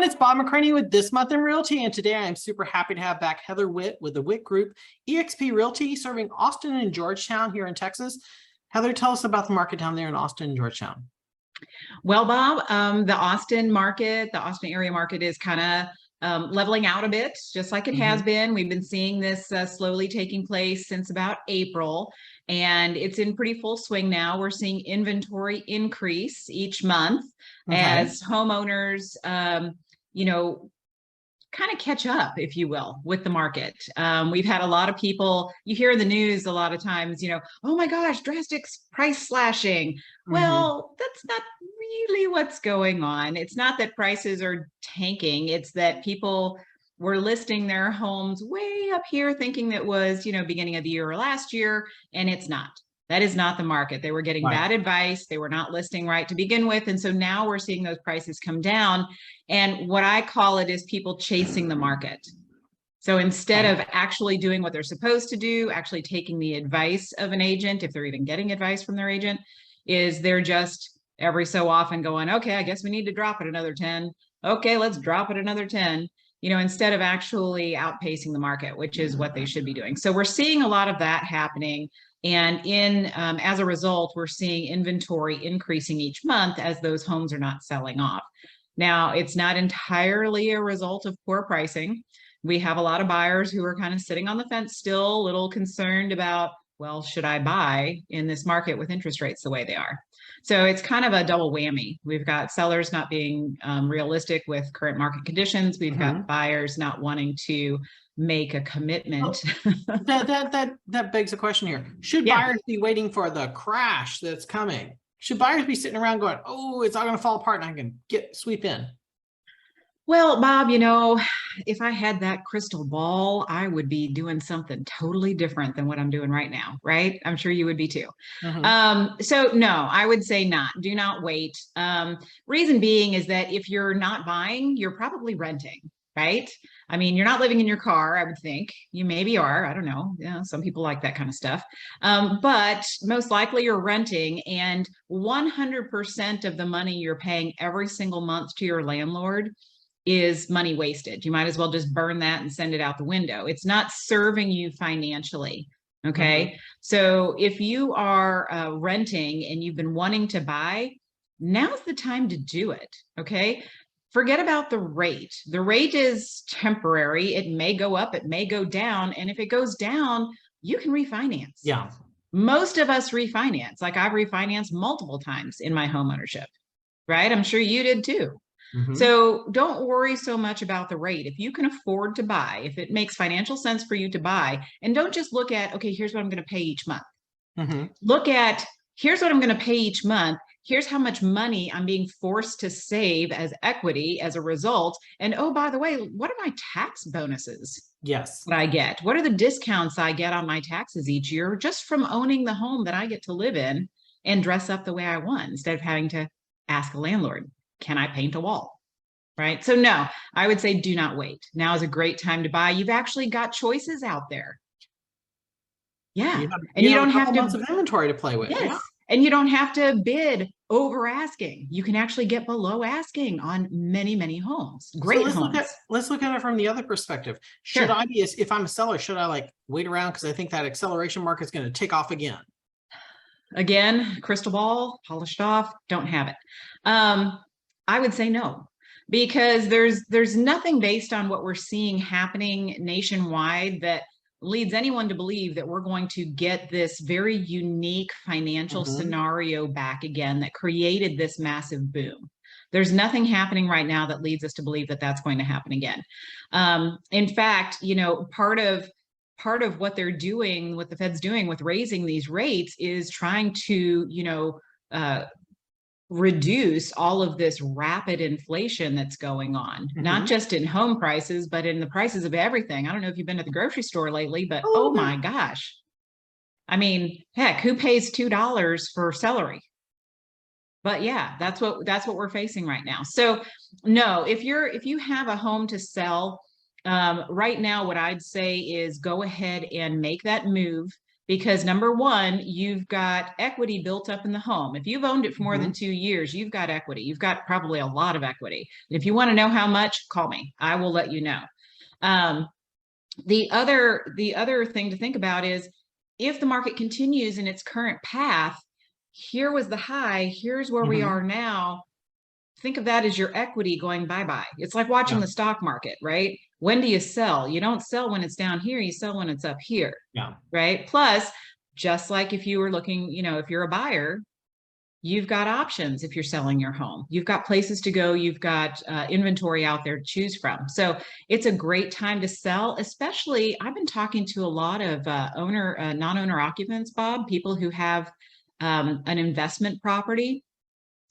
everyone, it's Bob McCraney with This Month in Realty, and today I am super happy to have back Heather Witte with the Witte Group EXP Realty, serving Austin and Georgetown here in Texas. Heather, tell us about the market down there in Austin and Georgetown. Well, Bob, the Austin market, the Austin area market is kind of leveling out a bit, just like it has been. We've been seeing this slowly taking place since about April, and it's in pretty full swing now. We're seeing inventory increase each month as homeowners, kind of catch up, if you will, with the market. We've had a lot of people, you hear in the news a lot of times, oh my gosh, drastic price slashing. Well, that's not really what's going on. It's not that prices are tanking. It's that people were listing their homes way up here thinking that was, beginning of the year or last year, and it's not. That is not the market. They were getting bad advice. They were not listing right to begin with. And so now we're seeing those prices come down. And what I call it is people chasing the market. So instead of actually doing what they're supposed to do, actually taking the advice of an agent, if they're even getting advice from their agent, is they're just every so often going, okay, I guess we need to drop it another 10. Okay, let's drop it another 10. Instead of actually outpacing the market, which is what they should be doing. So we're seeing a lot of that happening. And as a result, we're seeing inventory increasing each month as those homes are not selling off. Now, it's not entirely a result of poor pricing. We have a lot of buyers who are kind of sitting on the fence still, a little concerned about, well, should I buy in this market with interest rates the way they are? So it's kind of a double whammy. We've got sellers not being realistic with current market conditions. We've got buyers not wanting to make a commitment. That begs a question here. Should buyers be waiting for the crash that's coming? Should buyers be sitting around going, oh, it's all going to fall apart and I can sweep in? Well, Bob, if I had that crystal ball, I would be doing something totally different than what I'm doing right now, right? I'm sure you would be too. So no, I would say not. Do not wait. Reason being is that if you're not buying, you're probably renting, right? I mean, you're not living in your car, I would think. You maybe are. I don't know. Some people like that kind of stuff. But most likely you're renting, and 100% of the money you're paying every single month to your landlord is money wasted. You might as well just burn that and send it out the window. It's not serving you financially. Okay. So if you are renting and you've been wanting to buy, now's the time to do it. Okay. Forget about the rate. The rate is temporary. It may go up, it may go down. And if it goes down, you can refinance. Yeah. Most of us refinance. Like I've refinanced multiple times in my home ownership, right? I'm sure you did too. So don't worry so much about the rate. If you can afford to buy, if it makes financial sense for you to buy, and don't just look at, okay, here's what I'm going to pay each month. Look at, here's what I'm going to pay each month. Here's how much money I'm being forced to save as equity as a result. And oh, by the way, what are my tax bonuses? Yes. That I get? What are the discounts I get on my taxes each year just from owning the home that I get to live in and dress up the way I want instead of having to ask a landlord, can I paint a wall? Right? So no, I would say do not wait. Now is a great time to buy. You've actually got choices out there. Yeah. And you don't have a couple months of inventory to play with. Yes. Yeah. And you don't have to bid over asking. You can actually get below asking on many, many homes. Great homes. Let's look at it from the other perspective. Should I be, if I'm a seller, should I wait around because I think that acceleration market is going to take off again? Again, crystal ball, polished off, don't have it. I would say no, because there's nothing based on what we're seeing happening nationwide that leads anyone to believe that we're going to get this very unique financial scenario back again that created this massive boom. There's nothing happening right now that leads us to believe that that's going to happen again. In fact, part of what they're doing, what the Fed's doing with raising these rates is trying to, reduce all of this rapid inflation that's going on, not just in home prices, but in the prices of everything. I don't know if you've been to the grocery store lately, but oh my gosh. I mean, heck, who pays $2 for celery? But yeah, that's what we're facing right now. So no, if you have a home to sell, right now, what I'd say is go ahead and make that move, because number one, you've got equity built up in the home. If you've owned it for more than 2 years, you've got equity. You've got probably a lot of equity. And if you want to know how much, call me. I will let you know. The other thing to think about is if the market continues in its current path, here was the high, here's where we are now. Think of that as your equity going bye-bye. It's like watching the stock market, right? When do you sell? You don't sell when it's down here, you sell when it's up here. Yeah. Right. Plus, just like if you were looking, if you're a buyer, you've got options. If you're selling your home, you've got places to go, you've got inventory out there to choose from. So it's a great time to sell, especially I've been talking to a lot of non-owner occupants, Bob, people who have an investment property.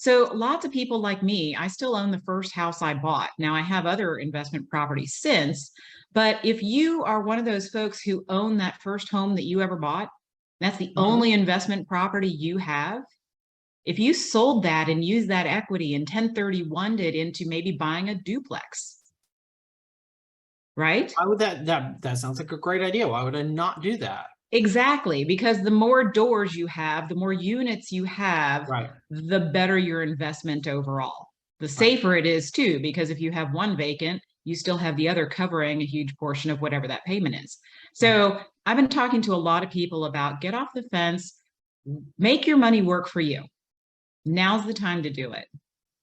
So lots of people like me, I still own the first house I bought. Now I have other investment properties since, but if you are one of those folks who own that first home that you ever bought, that's the only investment property you have. If you sold that and used that equity and 1031'd it into maybe buying a duplex, right? Why would that sounds like a great idea. Why would I not do that? Exactly, because the more doors you have, the more units you have, Right. the better your investment overall. The safer it is too, because if you have one vacant, you still have the other covering a huge portion of whatever that payment is. So I've been talking to a lot of people about get off the fence, make your money work for you. Now's the time to do it.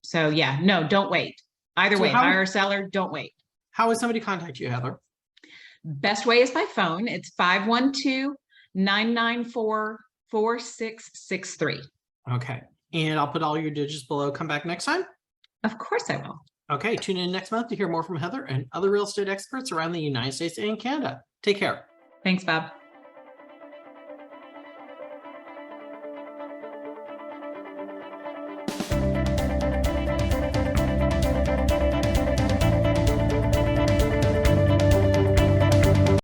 So yeah, no, don't wait. Either way, buyer or seller, don't wait. How would somebody contact you, Heather? Best way is by phone. It's 512-994-4663. Okay. And I'll put all your digits below. Come back next time. Of course I will. Okay. Tune in next month to hear more from Heather and other real estate experts around the United States and Canada. Take care. Thanks, Bob.